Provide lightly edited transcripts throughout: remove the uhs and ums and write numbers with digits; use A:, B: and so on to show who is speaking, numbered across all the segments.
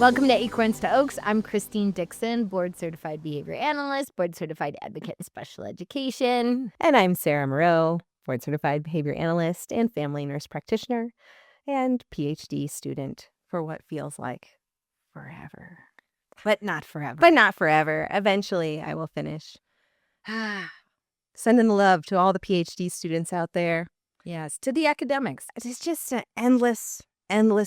A: Welcome to Acorns to Oaks. I'm Kristine Dixon, board certified behavior analyst, board certified advocate in special education.
B: And I'm Sarah Moreau, board certified behavior analyst and family nurse practitioner and PhD student for what feels like forever.
A: But not forever.
B: But not forever. Eventually, I will finish. Sending the love to all the PhD students out there.
A: Yes, to the academics.
B: It's just an endless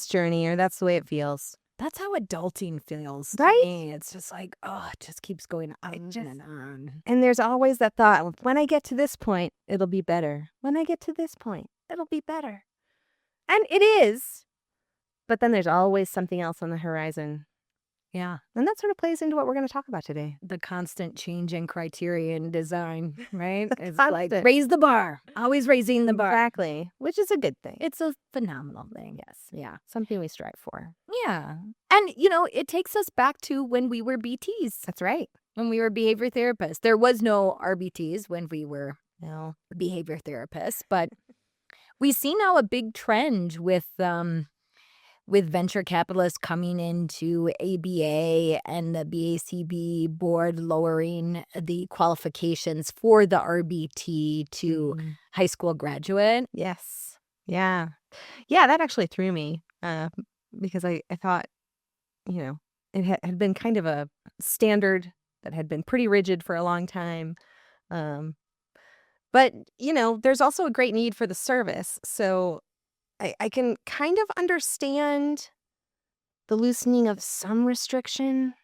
B: journey, or that's the way it feels.
A: That's how adulting feels.
B: Right?
A: To me. It's just like, it just keeps going on and on.
B: And there's always that thought, when I get to this point, it'll be better. When I get to this point, it'll be better. And it is. But then there's always something else on the horizon.
A: Yeah.
B: And that sort of plays into what we're going to talk about today.
A: The constant change in criteria and design, right? It's
B: constant.
A: like, raise the bar. Always raising the bar.
B: Exactly. Which is a good thing.
A: It's a phenomenal thing.
B: Yes.
A: Yeah.
B: Something we strive for.
A: Yeah. And, it takes us back to when we were BTs.
B: That's right.
A: When we were behavior therapists. There was no RBTs when we were behavior therapists. But we see now a big trend with venture capitalists coming into ABA and the BACB board lowering the qualifications for the RBT to high school graduate.
B: Yes. Yeah. Yeah, that actually threw me because I thought, it had been kind of a standard that had been pretty rigid for a long time. But, there's also a great need for the service. So I can kind of understand the loosening of some restriction.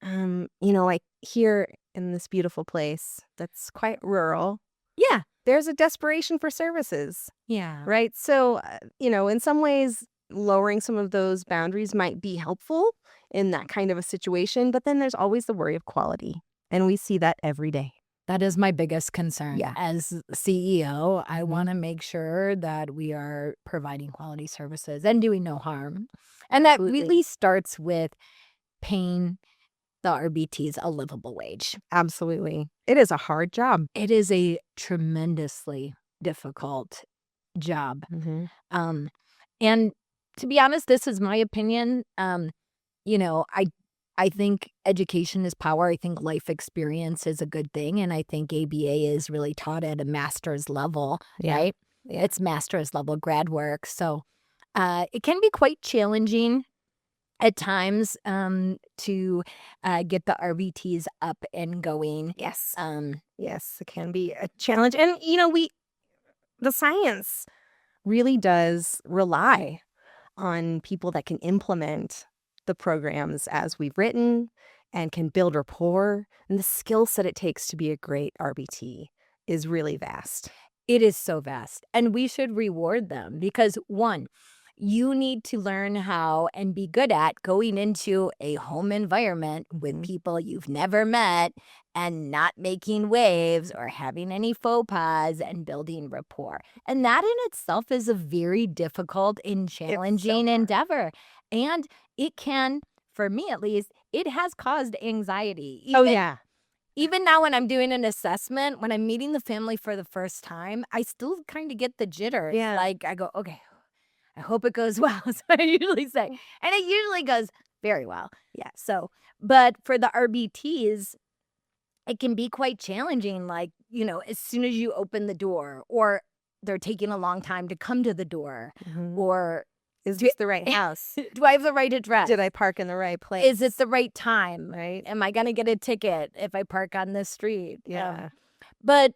B: Like here in this beautiful place that's quite rural.
A: Yeah.
B: There's a desperation for services.
A: Yeah.
B: Right. So, in some ways, lowering some of those boundaries might be helpful in that kind of a situation. But then there's always the worry of quality. And we see that every day.
A: That is my biggest concern.
B: Yeah.
A: As CEO, I want to make sure that we are providing quality services and doing no harm. And that really starts with paying the RBTs a livable wage.
B: Absolutely. It is a hard job.
A: It is a tremendously difficult job. And to be honest, this is my opinion. I think education is power. I think life experience is a good thing. And I think ABA is really taught at a master's level, right? It's master's level grad work. So it can be quite challenging at times to get the RBTs up and going.
B: Yes. Yes, it can be a challenge. And, the science really does rely on people that can implement the programs as we've written and can build rapport. And the skill set it takes to be a great RBT is really vast.
A: It is so vast. And we should reward them because, one, you need to learn how and be good at going into a home environment with people you've never met and not making waves or having any faux pas and building rapport. And that in itself is a very difficult and challenging endeavor. And it can, for me at least, it has caused anxiety. Even now when I'm doing an assessment, when I'm meeting the family for the first time, I still kind of get the jitters.
B: Yeah.
A: Like I go, okay, I hope it goes well. So I usually say, and it usually goes very well. Yeah. So, but for the RBTs, it can be quite challenging. Like, as soon as you open the door or they're taking a long time to come to the door or
B: is this the right house?
A: Do I have the right address?
B: Did I park in the right place?
A: Is it the right time?
B: Right.
A: Am I going to get a ticket if I park on this street?
B: Yeah.
A: But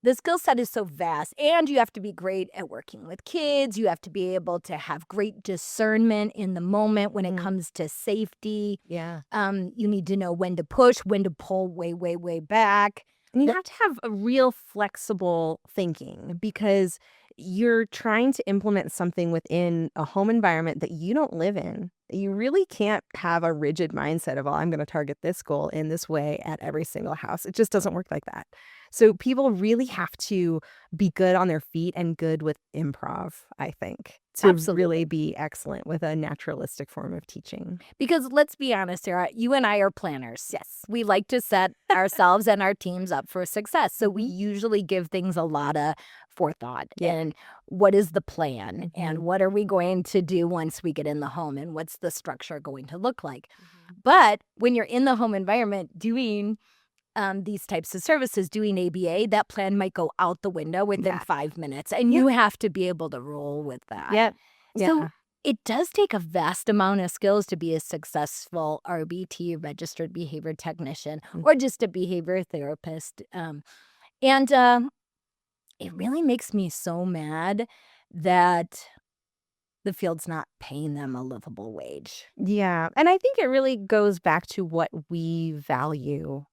A: the skill set is so vast, and you have to be great at working with kids. You have to be able to have great discernment in the moment when it comes to safety.
B: Yeah.
A: You need to know when to push, when to pull way, way, way back.
B: And you have to have a real flexible thinking because you're trying to implement something within a home environment that you don't live in. You really can't have a rigid mindset of, I'm going to target this goal in this way at every single house. It just doesn't work like that. So people really have to be good on their feet and good with improv, I think, to
A: Absolutely.
B: really be excellent with a naturalistic form of teaching.
A: Because let's be honest, Sarah, you and I are planners.
B: Yes.
A: We like to set ourselves and our teams up for success. So we
B: Mhm.
A: usually give things a lot of forethought.
B: Yeah.
A: And what is the plan? And
B: Mhm.
A: what are we going to do once we get in the home? And what's the structure going to look like?
B: Mhm.
A: But when you're in the home environment doing these types of services, doing ABA, that plan might go out the window within
B: Yeah.
A: 5 minutes. And
B: Yeah.
A: you have to be able to roll with that.
B: Yeah.
A: So
B: Yeah.
A: it does take a vast amount of skills to be a successful RBT, registered behavior technician,
B: Mm.
A: or just a behavior therapist. And it really makes me so mad that the field's not paying them a livable wage.
B: Yeah. And I think it really goes back to what we value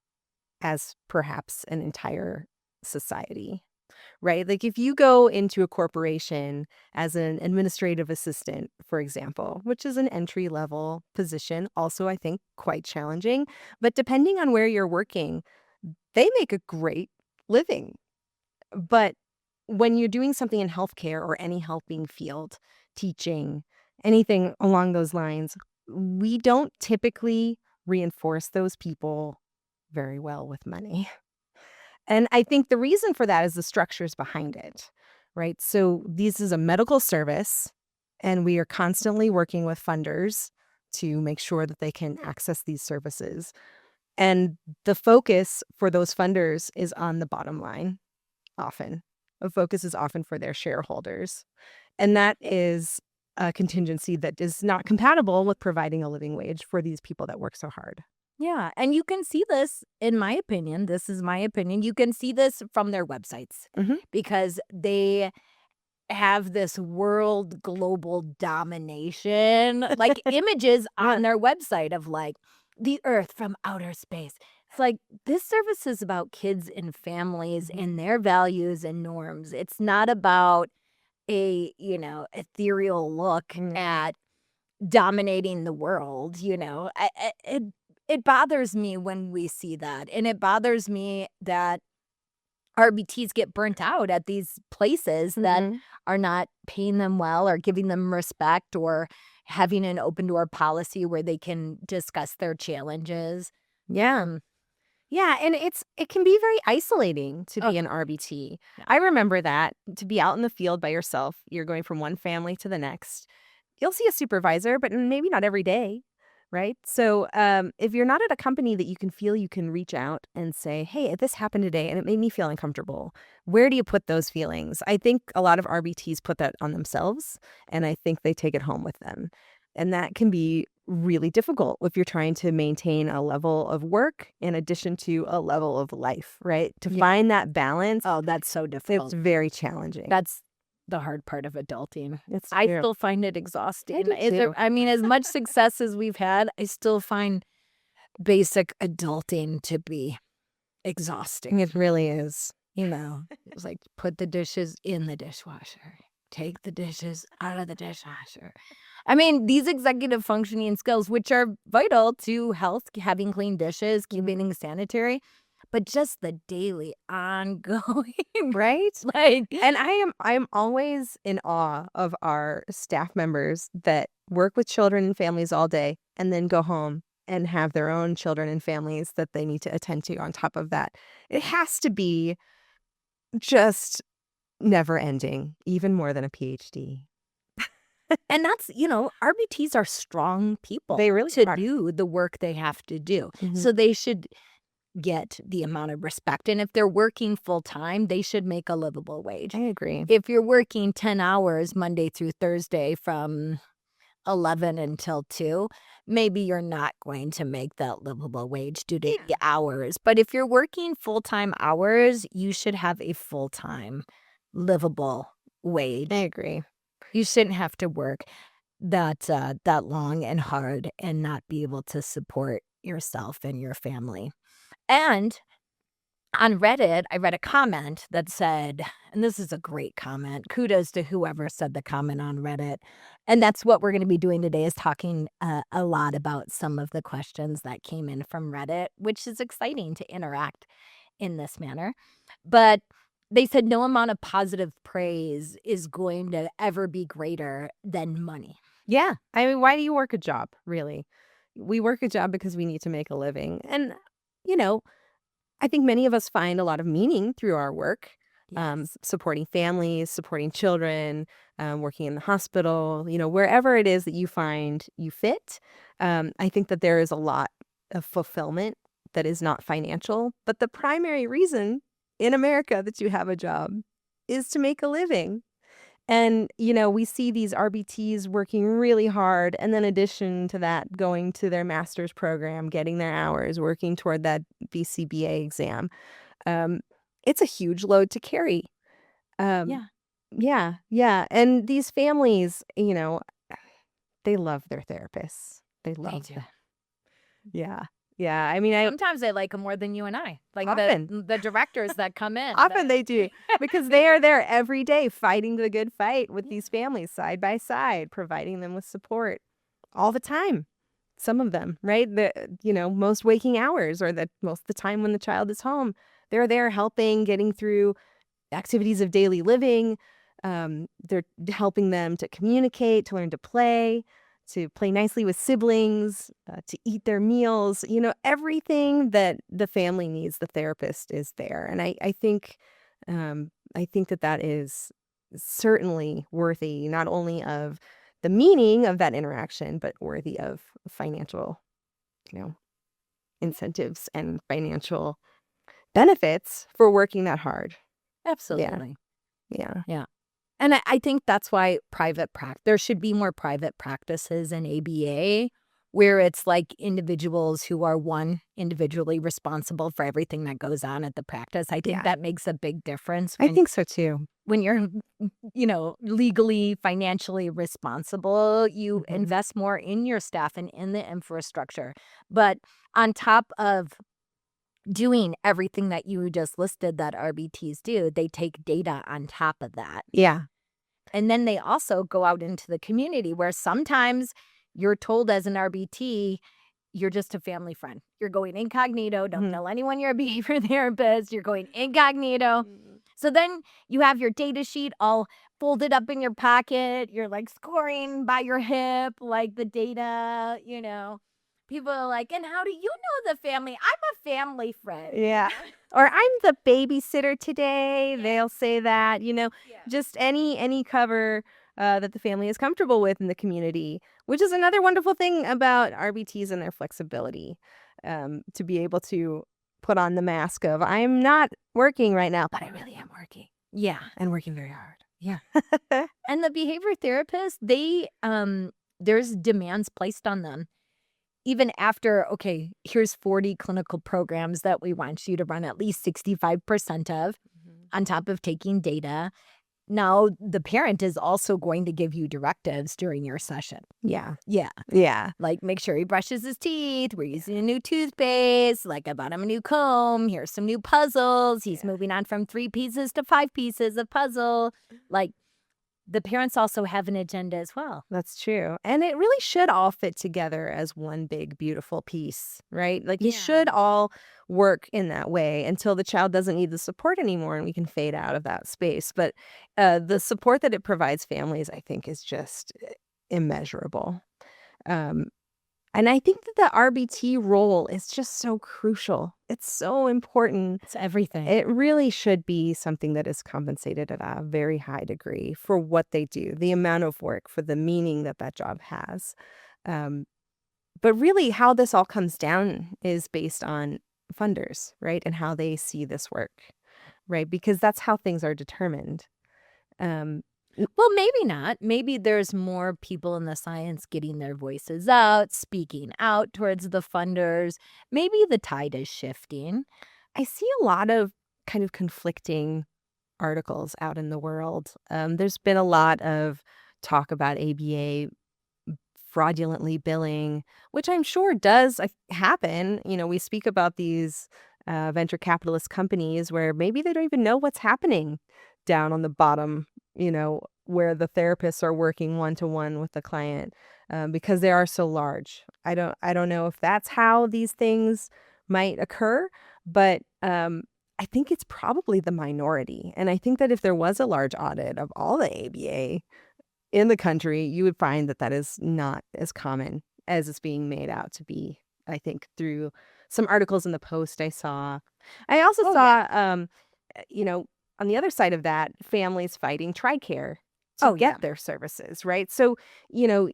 B: as perhaps an entire society, right? Like if you go into a corporation as an administrative assistant, for example, which is an entry level position, also I think quite challenging, but depending on where you're working, they make a great living. But when you're doing something in healthcare or any helping field, teaching, anything along those lines, we don't typically reinforce those people very well with money. And I think the reason for that is the structures behind it, right? So this is a medical service, and we are constantly working with funders to make sure that they can access these services. And the focus for those funders is on the bottom line, often. The focus is often for their shareholders. And that is a contingency that is not compatible with providing a living wage for these people that work so hard.
A: Yeah. And you can see this, in my opinion, this is my opinion, you can see this from their websites
B: Mhm.
A: because they have this world global domination, like images on their website of like the earth from outer space. It's like this service is about kids and families and their values and norms. It's not about a, ethereal look
B: Mm.
A: at dominating the world, it bothers me when we see that. And it bothers me that RBTs get burnt out at these places that
B: Mhm.
A: are not paying them well or giving them respect or having an open door policy where they can discuss their challenges.
B: Yeah.
A: Um,
B: Yeah, and it can be very isolating to
A: oh,
B: be an RBT.
A: yeah.
B: I remember that, to be out in the field by yourself, you're going from one family to the next. You'll see a supervisor, but maybe not every day, right? So if you're not at a company that you can feel you can reach out and say, hey, this happened today and it made me feel uncomfortable, where do you put those feelings? I think a lot of RBTs put that on themselves, and I think they take it home with them. And that can be really difficult if you're trying to maintain a level of work in addition to a level of life, right? To
A: Yeah.
B: find that balance,
A: Oh, that's so
B: it's
A: difficult.
B: very challenging.
A: That's the hard part of adulting.
B: It's
A: I
B: true.
A: still find it exhausting.
B: do too.
A: I mean, as much success as we've had, I still find basic adulting to be exhausting.
B: It really is.
A: It's like put the dishes in the dishwasher, take the dishes out of the dishwasher. I mean, these executive functioning skills, which are vital to health, having clean dishes, keeping things sanitary, but just the daily ongoing,
B: Right?
A: like,
B: And I'm always in awe of our staff members that work with children and families all day and then go home and have their own children and families that they need to attend to on top of that. It has to be just never ending, even more than a PhD.
A: and that's, RBTs are strong people
B: They really
A: to
B: are.
A: do the work they have to do.
B: Mhm.
A: So they should get the amount of respect. And if they're working full time, they should make a livable wage.
B: I agree.
A: If you're working 10 hours Monday through Thursday from 11 until 2, maybe you're not going to make that livable wage due to the hours. But if you're working full-time hours, you should have a full-time livable wage.
B: I agree.
A: You shouldn't have to work that long and hard and not be able to support yourself and your family. And on Reddit, I read a comment that said, and this is a great comment, kudos to whoever said the comment on Reddit. And that's what we're going to be doing today, is talking a lot about some of the questions that came in from Reddit, which is exciting to interact in this manner. But they said no amount of positive praise is going to ever be greater than money.
B: Yeah. I mean, why do you work a job, really? We work a job because we need to make a living. And, you know, I think many of us find a lot of meaning through our work,
A: Yes.
B: supporting families, supporting children, working in the hospital, wherever it is that you find you fit. I think that there is a lot of fulfillment that is not financial, but the primary reason in America that you have a job is to make a living. And, we see these RBTs working really hard. And then in addition to that, going to their master's program, getting their hours, working toward that BCBA exam. Um, it's a huge load to carry. Um,
A: Yeah.
B: yeah, yeah. And these families, they love their therapists. They
A: They
B: love
A: do.
B: them. Yeah. Yeah. I mean,
A: Sometimes they like them more than you and I. Like
B: often.
A: the directors that come in.
B: Often they do, because they are there every day fighting the good fight with these families side by side, providing them with support all the time. Some of them, right? Most waking hours, or most of the time when the child is home, they're there helping, getting through activities of daily living. They're helping them to communicate, to learn to play nicely with siblings, to eat their meals. Everything that the family needs, the therapist is there. And I think that is certainly worthy not only of the meaning of that interaction, but worthy of financial, incentives and financial benefits for working that hard.
A: Absolutely.
B: Yeah.
A: Yeah. And I think that's why there should be more private practices in ABA, where it's like individuals who are individually responsible for everything that goes on at the practice. I think
B: Yeah.
A: that makes a big difference
B: I think so too.
A: when you're, legally, financially responsible. You
B: Mhm.
A: invest more in your staff and in the infrastructure. But on top of doing everything that you just listed that RBTs do, they take data on top of that.
B: Yeah.
A: And then they also go out into the community, where sometimes you're told as an RBT, you're just a family friend. You're going incognito. Don't
B: Mhm.
A: tell anyone you're a behavior therapist. You're going incognito. So then you have your data sheet all folded up in your pocket. You're like scoring by your hip, like the data, People are like, and how do you know the family? I'm a family friend.
B: Yeah. Or I'm the babysitter today.
A: Yeah.
B: They'll say that, just any cover that the family is comfortable with in the community, which is another wonderful thing about RBTs and their flexibility, to be able to put on the mask of I'm not working right now, but I really am working.
A: Yeah.
B: And working very hard.
A: Yeah. And the behavior therapists, there's demands placed on them. Even after, okay, here's 40 clinical programs that we want you to run at least 65% of, on top of taking data. Now, the parent is also going to give you directives during your session.
B: Yeah.
A: Yeah.
B: Yeah.
A: Like, make sure he brushes his teeth. We're using a new toothpaste. Like, I bought him a new comb. Here's some new puzzles. He's moving on from 3 pieces to 5 pieces of puzzle. Like, the parents also have an agenda as well.
B: That's true. And it really should all fit together as one big, beautiful piece, right? Like, you
A: Yeah.
B: should all work in that way until the child doesn't need the support anymore and we can fade out of that space. But the support that it provides families, I think, is just immeasurable. Um, and I think that the RBT role is just so crucial. It's so important.
A: It's everything.
B: It really should be something that is compensated at a very high degree for what they do, the amount of work, for the meaning that that job has. But really, how this all comes down is based on funders, right? And how they see this work, right? Because that's how things are determined.
A: Well, maybe not. Maybe there's more people in the science getting their voices out, speaking out towards the funders. Maybe the tide is shifting.
B: I see a lot of kind of conflicting articles out in the world. There's been a lot of talk about ABA fraudulently billing, which I'm sure does happen. We speak about these venture capitalist companies where maybe they don't even know what's happening down on the bottom, where the therapists are working one-to-one with the client, because they are so large. I don't know if that's how these things might occur, but I think it's probably the minority. And I think that if there was a large audit of all the ABA in the country, you would find that that is not as common as it's being made out to be. I think through some articles in the Post I saw. I also
A: Oh,
B: saw, you know, on the other side of that, families fighting TRICARE to
A: Oh, yeah.
B: get their services, right? So, you know,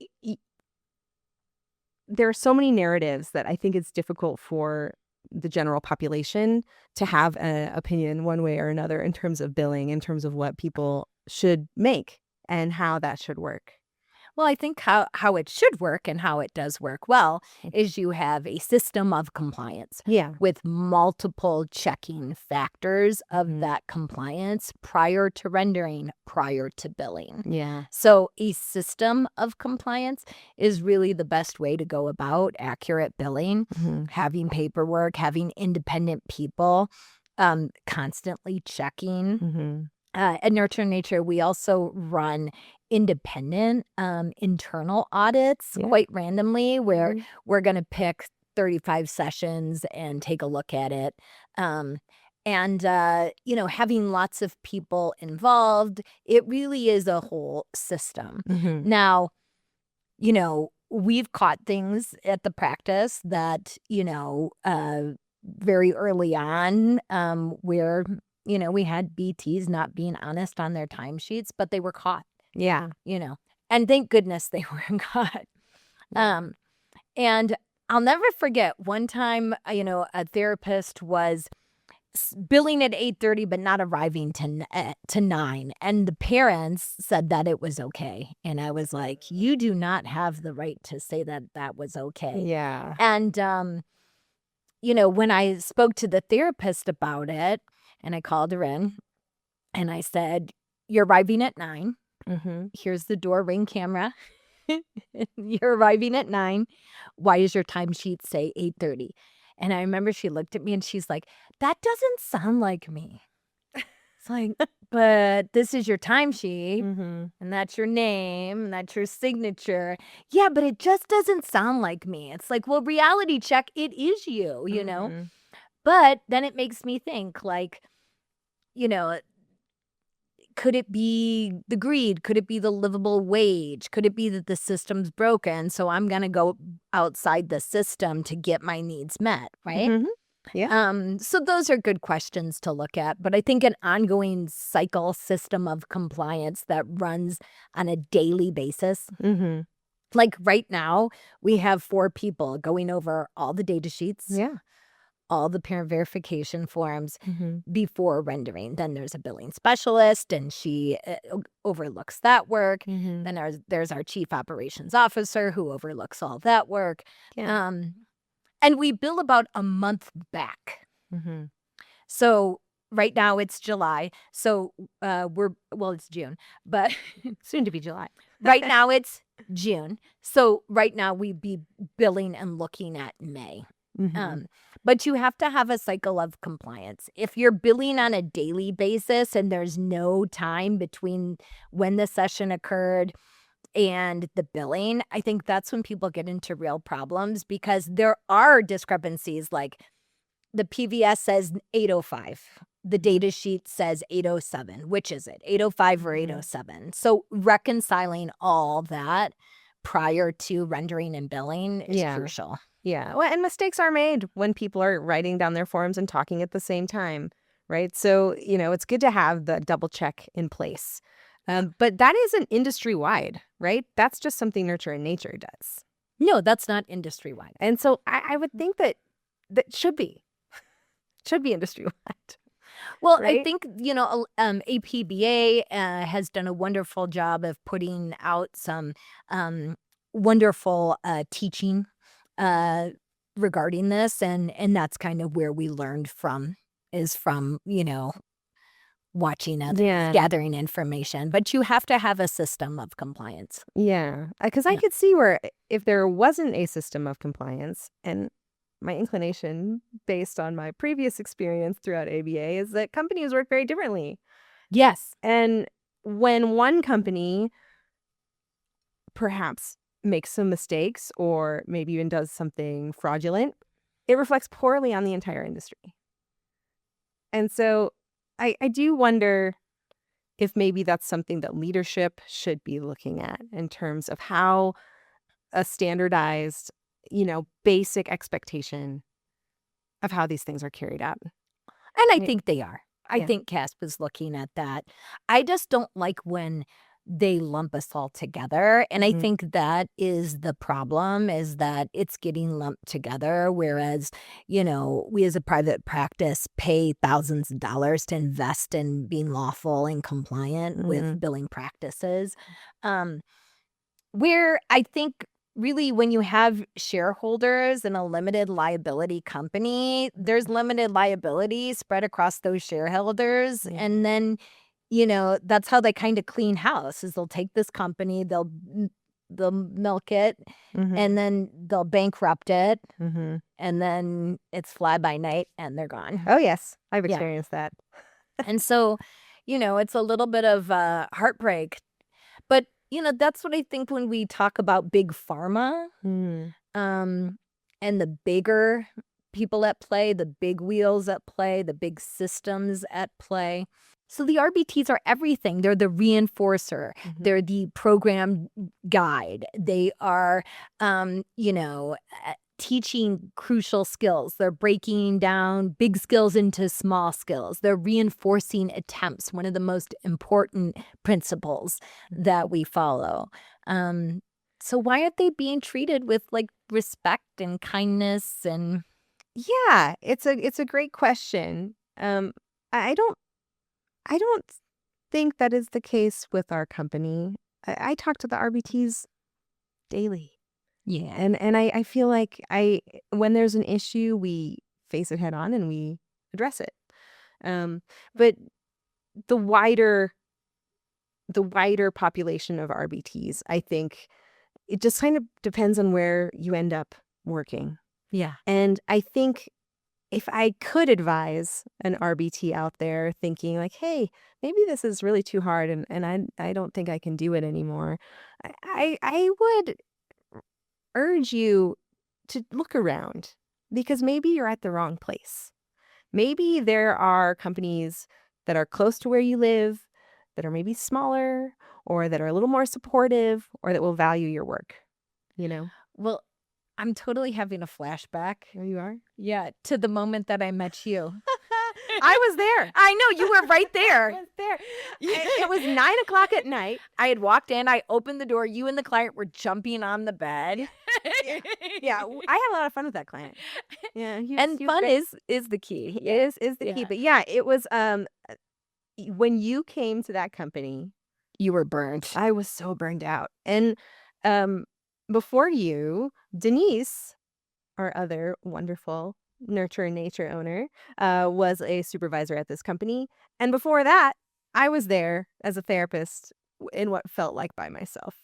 B: there are so many narratives that I think it's difficult for the general population to have an opinion one way or another in terms of billing, in terms of what people should make and how that should work.
A: Well, I think how it should work and how it does work well is you have a system of compliance
B: Yeah.
A: with multiple checking factors of that compliance prior to rendering, prior to billing.
B: Yeah.
A: So a system of compliance is really the best way to go about accurate billing, having paperwork, having independent people constantly checking. At Nurture Nature, we also run independent internal audits quite randomly where we're going to pick 35 sessions and take a look at it. You know, having lots of people involved, it really is a whole system. Now, you know, we've caught things at the practice that, you know, very early on where you know, we had BTs not being honest on their timesheets, but they were caught.
B: Yeah.
A: You know, and thank goodness they weren't caught. And I'll never forget one time, you know, a therapist was billing at 8:30 but not arriving to 9, and the parents said that it was okay, and I was like, you do not have the right to say that that was okay.
B: Yeah.
A: And you know, when I spoke to the therapist about it, and I called her in and I said, you're arriving at 9. Here's the door ring camera. You're arriving at 9. Why does your timesheet say 8:30? And I remember she looked at me and she's like, that doesn't sound like me. It's like, but this is your timesheet and that's your name and that's your signature. Yeah, but it just doesn't sound like me. It's like, well, reality check, it is you, you know? But then it makes me think, like, you know, could it be the greed? Could it be the livable wage? Could it be that the system's broken? So I'm going to go outside the system to get my needs met, right?
B: Yeah.
A: So those are good questions to look at. But I think an ongoing cycle system of compliance that runs on a daily basis. Like right now, we have 4 people going over all the data sheets.
B: Yeah.
A: All the parent verification forms before rendering. Then there's a billing specialist, and she overlooks that work. Then there's our chief operations officer who overlooks all that work. And we bill about a month back. So right now it's July. So it's June, but
B: soon to be July.
A: Right now it's June. So right now we'd be billing and looking at May. But you have to have a cycle of compliance. If you're billing on a daily basis and there's no time between when the session occurred and the billing, I think that's when people get into real problems because there are discrepancies. Like the PVS says 8:05. The data sheet says 8:07. Which is it, 8:05 or 8:07? So reconciling all that prior to rendering and billing is crucial.
B: Yeah. Well, and mistakes are made when people are writing down their forms and talking at the same time, right? So, you know, it's good to have the double check in place. But that isn't industry-wide, right? That's just something Nurture and Nature does.
A: No, that's not industry-wide.
B: And so I would think that should be industry-wide.
A: Well, right? I think, you know, APBA has done a wonderful job of putting out some wonderful teaching regarding this, and that's kind of where we learned from, you know, watching others, gathering information. But you have to have a system of compliance.
B: Yeah, because I could see where if there wasn't a system of compliance, and my inclination based on my previous experience throughout ABA is that companies work very differently.
A: Yes.
B: And when one company perhaps makes some mistakes or maybe even does something fraudulent, it reflects poorly on the entire industry. And so I do wonder if maybe that's something that leadership should be looking at in terms of how a standardized, basic expectation of how these things are carried out.
A: And I
B: Right.
A: think they are. I
B: Yeah.
A: think CASP is looking at that. I just don't like when they lump us all together, and I
B: Mhm.
A: think that is the problem, is that it's getting lumped together, whereas, we as a private practice pay thousands of dollars to invest in being lawful and compliant with
B: Mhm.
A: billing practices. Um, where I think really when you have shareholders in a limited liability company, there's limited liability spread across those shareholders.
B: Yeah.
A: And then, that's how they kind of clean house is they'll take this company, they'll milk it,
B: Mhm.
A: and then they'll bankrupt it,
B: Mhm.
A: and then it's fly by night and they're gone.
B: Oh, yes. I've
A: Yeah.
B: experienced that.
A: And so, it's a little bit of heartbreak. But, that's what I think when we talk about big pharma,
B: Mm.
A: um, and the bigger people at play, the big wheels at play, the big systems at play. So the RBTs are everything. They're the reinforcer.
B: Mhm.
A: They're the program guide. They are, teaching crucial skills. They're breaking down big skills into small skills. They're reinforcing attempts, one of the most important principles that we follow. So why aren't they being treated with like respect and kindness and
B: Yeah, it's a great question. I don't think that is the case with our company. I talk to the RBTs daily.
A: yeah.
B: And I feel like when there's an issue, we face it head on and we address it. But the wider population of RBTs, I think it just kind of depends on where you end up working.
A: Yeah.
B: And I think if I could advise an RBT out there thinking like, hey, maybe this is really too hard and I don't think I can do it anymore, I would urge you to look around because maybe you're at the wrong place. Maybe there are companies that are close to where you live that are maybe smaller or that are a little more supportive or that will value your work, you know?
A: Well, I'm totally having a flashback.
B: There you are.
A: Yeah, to the moment that I met you.
B: I was there.
A: I know you were right
B: I
A: there.
B: was there. It was 9 o'clock at night.
A: I had walked in, I opened the door, you and the client were jumping on the bed.
B: Yeah, I had a lot of fun with that client. Yeah,
A: And
B: he was
A: fun
B: great.
A: is the key.
B: Is the key.
A: Yeah.
B: But yeah, it was when you came to that company,
A: You were burnt.
B: I was so burned out. And um before you, Denise, our other wonderful nurture and nature owner, was a supervisor at this company. And before that, I was there as a therapist in what felt like by myself.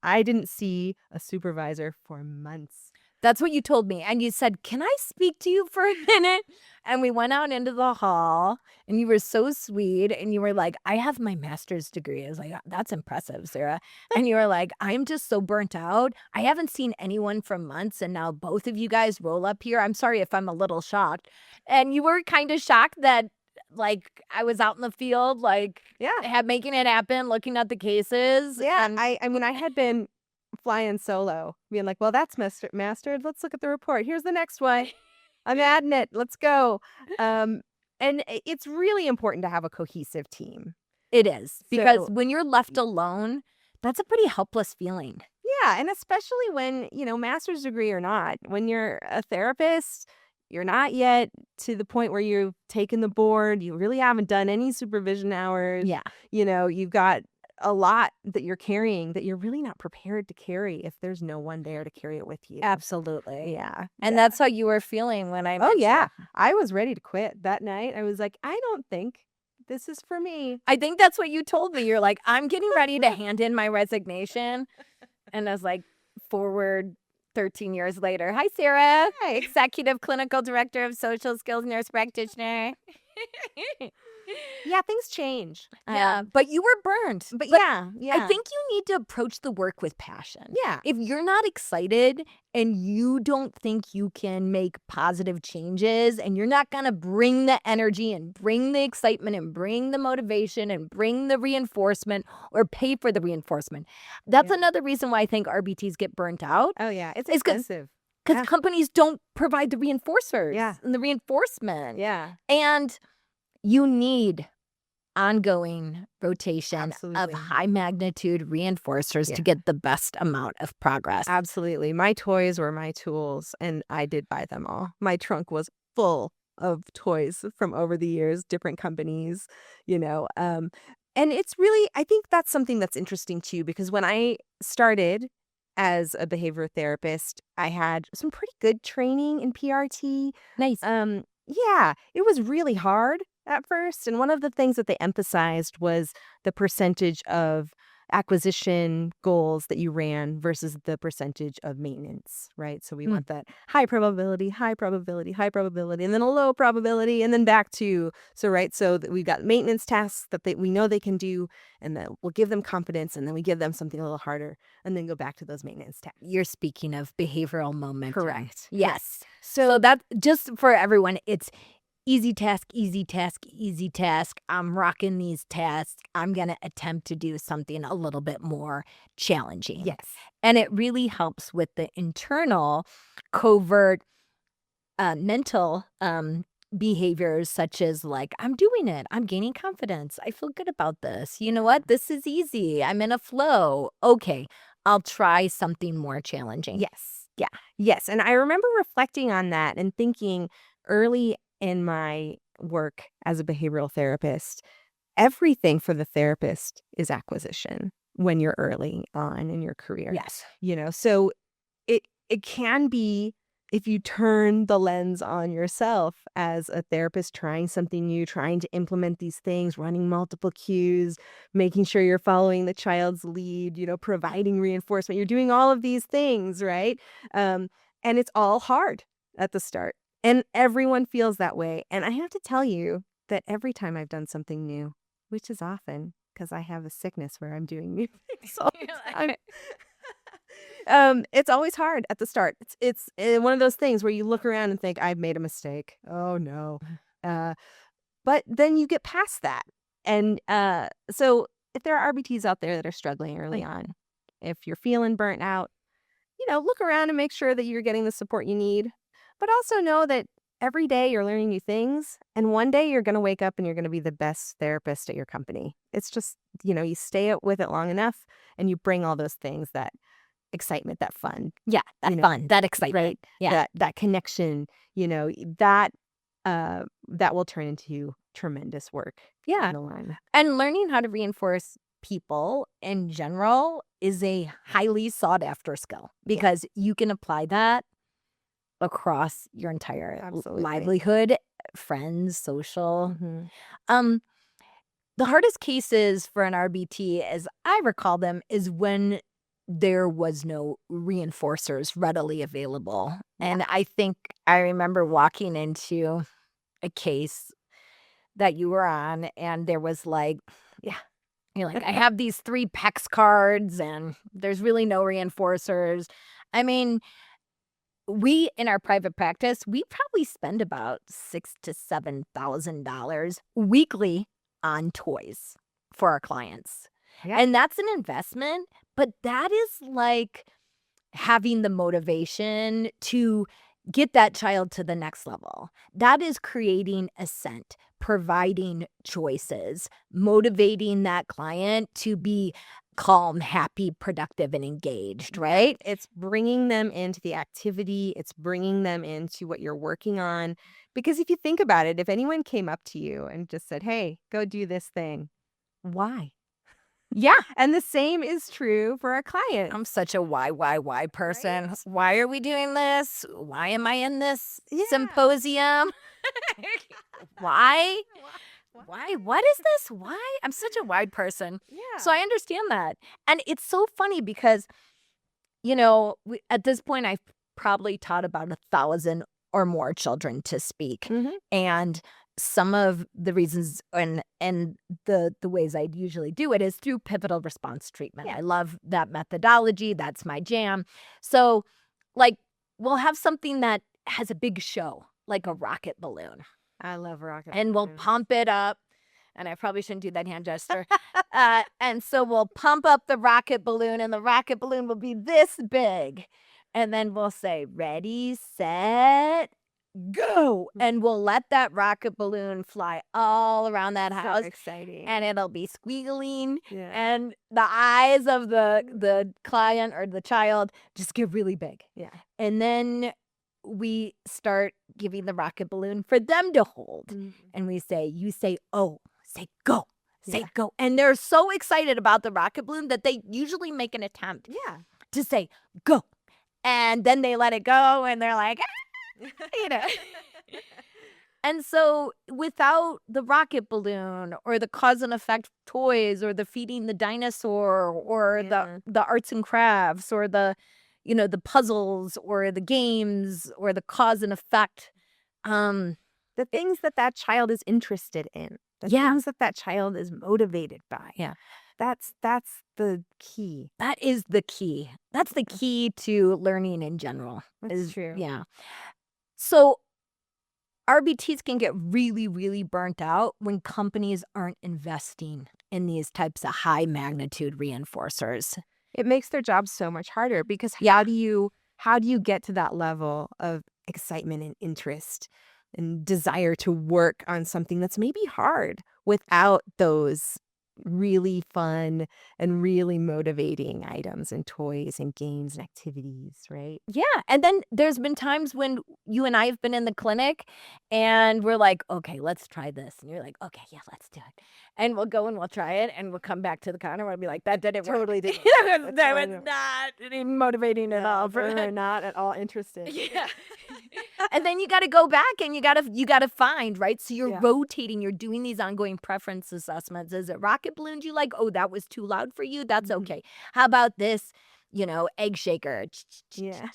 B: I didn't see a supervisor for months.
A: That's what you told me. And you said, "Can I speak to you for a minute?" And we went out into the hall and you were so sweet. And you were like, "I have my master's degree." I was like, "That's impressive, Sarah." And you were like, "I'm just so burnt out. I haven't seen anyone for months. And now both of you guys roll up here. I'm sorry if I'm a little shocked." And you were kind of shocked that like I was out in the field, like
B: Yeah.
A: making it happen, looking at the cases.
B: Yeah.
A: And
B: I mean, I had been flying solo, being like, well, that's mastered. Let's look at the report. Here's the next one. I'm adding it. Let's go. And it's really important to have a cohesive team.
A: it is because
B: So,
A: when you're left alone, that's a pretty helpless feeling.
B: yeah, and especially when, master's degree or not, when you're a therapist, you're not yet to the point where you've taken the board, you really haven't done any supervision hours.
A: Yeah.
B: You've got a lot that you're carrying that you're really not prepared to carry if there's no one there to carry it with you.
A: Absolutely.
B: Yeah.
A: And
B: yeah.
A: that's how you were feeling when I met
B: Oh,
A: you.
B: yeah. I was ready to quit that night. I was like, I don't think this is for me.
A: I think that's what you told me. You're like, "I'm getting ready to hand in my resignation." And I was like, forward 13 years later. "Hi, Sarah.
B: Hi.
A: Executive Clinical Director of Social Skills Nurse Practitioner."
B: Yeah, things change.
A: But you were burned.
B: But
A: I
B: yeah.
A: think you need to approach the work with passion.
B: Yeah.
A: If you're not excited and you don't think you can make positive changes and you're not going to bring the energy and bring the excitement and bring the motivation and bring the reinforcement or pay for the reinforcement, that's another reason why I think RBTs get burnt out.
B: Oh, yeah. It's
A: It's
B: expensive.
A: because companies don't provide the reinforcers
B: Yeah.
A: and the reinforcement.
B: Yeah.
A: And you need ongoing rotation
B: Absolutely.
A: of high magnitude reinforcers
B: Yeah.
A: to get the best amount of progress.
B: Absolutely. My toys were my tools, and I did buy them all. My trunk was full of toys from over the years, different companies, you know. And it's really, I think that's something that's interesting too, because when I started as a behavior therapist, I had some pretty good training in PRT.
A: Nice.
B: Yeah, it was really hard at first. And one of the things that they emphasized was the percentage of acquisition goals that you ran versus the percentage of maintenance, right? So we want that high probability, high probability, high probability, and then a low probability, and then back to, so that we've got maintenance tasks that we know they can do, and then we'll give them confidence, and then we give them something a little harder, and then go back to those maintenance tasks.
A: You're speaking of behavioral momentum.
B: Correct.
A: Yes. So that, just for everyone, it's easy task, easy task, easy task. I'm rocking these tasks. I'm going to attempt to do something a little bit more challenging.
B: Yes.
A: And it really helps with the internal covert mental behaviors, such as like, I'm doing it. I'm gaining confidence. I feel good about this. You know what? This is easy. I'm in a flow. Okay, I'll try something more challenging.
B: Yes. Yeah. Yes. And I remember reflecting on that and thinking early in my work as a behavioral therapist, everything for the therapist is acquisition when you're early on in your career.
A: Yes.
B: So it can be, if you turn the lens on yourself as a therapist trying something new, trying to implement these things, running multiple cues, making sure you're following the child's lead, providing reinforcement. You're doing all of these things, right? And it's all hard at the start. And everyone feels that way. And I have to tell you that every time I've done something new, which is often because I have a sickness where I'm doing new things all the time, it's always hard at the start. It's one of those things where you look around and think, I've made a mistake. Oh, no. But then you get past that. And so if there are RBTs out there that are struggling early on, if you're feeling burnt out, look around and make sure that you're getting the support you need. But also know that every day you're learning new things. And one day you're going to wake up and you're going to be the best therapist at your company. It's just, you stay with it long enough and you bring all those things, that excitement, that fun.
A: Yeah, that fun, that excitement.
B: Right?
A: Yeah.
B: That connection, that will turn into tremendous work.
A: Yeah.
B: In the line.
A: And learning how to reinforce people in general is a highly sought after skill, because you can apply that across your entire livelihood, friends, social. The hardest cases for an RBT, as I recall them, is when there was no reinforcers readily available. And I think I remember walking into a case that you were on, and there was like, you're like, I have these 3 PEX cards and there's really no reinforcers. I mean, we, in our private practice, we probably spend about $6,000 to $7,000 weekly on toys for our clients.
B: Yeah.
A: And that's an investment, but that is like having the motivation to get that child to the next level. That is creating ascent, providing choices, motivating that client to be calm, happy, productive, and engaged, right?
B: It's bringing them into the activity. It's bringing them into what you're working on. Because if you think about it, if anyone came up to you and just said, hey, go do this thing, why?
A: Yeah.
B: And the same is true for our clients.
A: I'm such a why person.
B: Right?
A: Why are we doing this? Why am I in this symposium? Why? Why? What is this? Why? I'm such a why person.
B: Yeah.
A: So I understand that. And it's so funny because, at this point, I've probably taught about 1,000 or more children to speak. And some of the reasons and the ways I'd usually do it is through pivotal response treatment.
B: Yeah.
A: I love that methodology. That's my jam. So, like, we'll have something that has a big show, like a rocket balloon,
B: I love rocket
A: and we'll
B: balloons.
A: pump it up. And I probably shouldn't do that hand gesture. And so we'll pump up the rocket balloon, and the rocket balloon will be this big. And then we'll say, ready, set, go. And we'll let that rocket balloon fly all around that house.
B: So exciting.
A: And it'll be squiggling.
B: Yeah.
A: And the eyes of the client or the child just get really big.
B: Yeah.
A: And then we start giving the rocket balloon for them to hold. And we say, you say, oh, say go, say
B: Yeah.
A: go. And they're so excited about the rocket balloon that they usually make an attempt
B: Yeah.
A: to say go. And then they let it go and they're like, ah, you know. And so without the rocket balloon or the cause and effect toys or the feeding the dinosaur or
B: Yeah.
A: the arts and crafts or the, you know, the puzzles or the games or the cause and effect,
B: The things that child is interested in. The
A: Yeah.
B: things that child is motivated by.
A: Yeah.
B: That's the key.
A: that is the key. That's the key to learning in general.
B: That's true.
A: Yeah. So RBTs can get really, really burnt out when companies aren't investing in these types of high magnitude reinforcers.
B: It makes their job so much harder because
A: Yeah.
B: how do you get to that level of excitement and interest and desire to work on something that's maybe hard without those really fun and really motivating items and toys and games and activities, right?
A: Yeah. And then there's been times when you and I have been in the clinic and we're like, okay, let's try this. And you're like, okay, yeah, let's do it. And we'll go and we'll try it and we'll come back to the counter and we'll be like, that didn't work.
B: Totally didn't
A: that
B: work.
A: was
B: Totally
A: not motivating at all.
B: We're not at all interested.
A: Yeah. And then you got to go back and you got to find, right? So you're
B: Yeah.
A: rotating, you're doing these ongoing preference assessments. Is it rocket balloons you like? Oh, that was too loud for you. That's
B: Mhm.
A: okay. How about this, you know, egg shaker?
B: Yeah.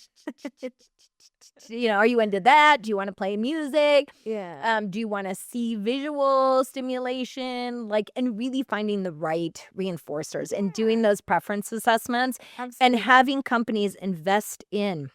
A: You know, are you into that? Do you want to play music?
B: Yeah.
A: Do you want to see visual stimulation? Like, and really finding the right reinforcers and doing those preference assessments and
B: Absolutely.
A: having companies invest in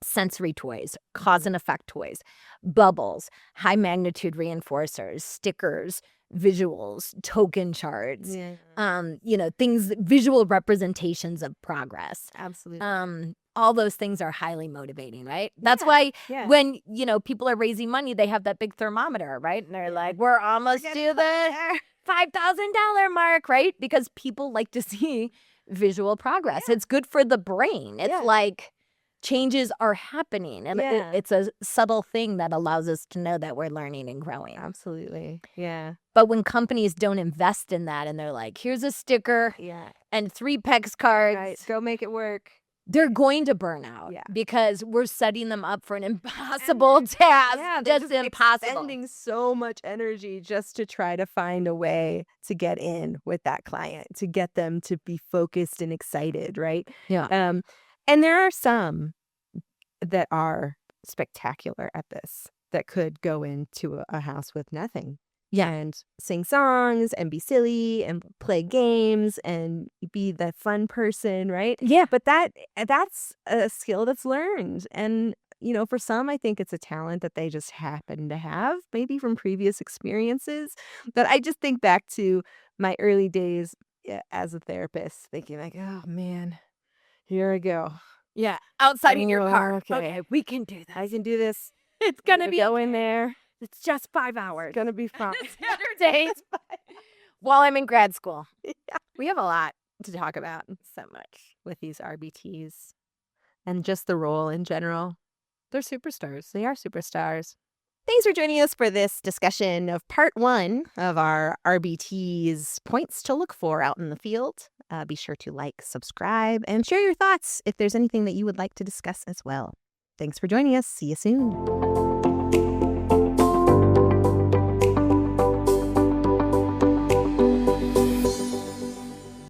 A: sensory toys, cause and effect toys, bubbles, high magnitude reinforcers, stickers, visuals, token charts,
B: Yeah.
A: you know, things, visual representations of progress.
B: Absolutely.
A: All those things are highly motivating, right? That's
B: Yeah.
A: why
B: Yeah.
A: when, you know, people are raising money, they have that big thermometer, right? And they're
B: Yeah.
A: like, we're almost to the $5,000 mark, right? Because people like to see visual progress.
B: Yeah.
A: It's good for the brain. It's
B: Yeah.
A: like changes are happening. And
B: Yeah.
A: it's a subtle thing that allows us to know that we're learning and growing.
B: Absolutely. Yeah.
A: But when companies don't invest in that and they're like, here's a sticker
B: Yeah.
A: and 3 PEX cards,
B: Right. Go make it work.
A: they're going to burn out.
B: Yeah.
A: Because we're setting them up for an impossible task.
B: Yeah, they're
A: just impossible.
B: expending so much energy just to try to find a way to get in with that client, to get them to be focused and excited, right?
A: Yeah.
B: And there are some that are spectacular at this that could go into a house with nothing.
A: Yeah.
B: And sing songs and be silly and play games and be the fun person, right?
A: Yeah.
B: But that's a skill that's learned. And, you know, for some, I think it's a talent that they just happen to have, maybe from previous experiences. But I just think back to my early days as a therapist, thinking like, oh, man, here I go.
A: Yeah. Outside in your car.
B: Okay.
A: Okay, we can do this.
B: I can do this.
A: It's
B: I'm
A: going to be
B: go in there.
A: It's just 5 hours.
B: It's going to be fun.
A: Saturday while I'm in grad school.
B: Yeah. We have a lot to talk about, so much with these RBTs and just the role in general. They're superstars. They are superstars. Thanks for joining us for this discussion of part 1 of our RBTs points to look for out in the field. Be sure to like, subscribe, and share your thoughts if there's anything that you would like to discuss as well. Thanks for joining us. See you soon.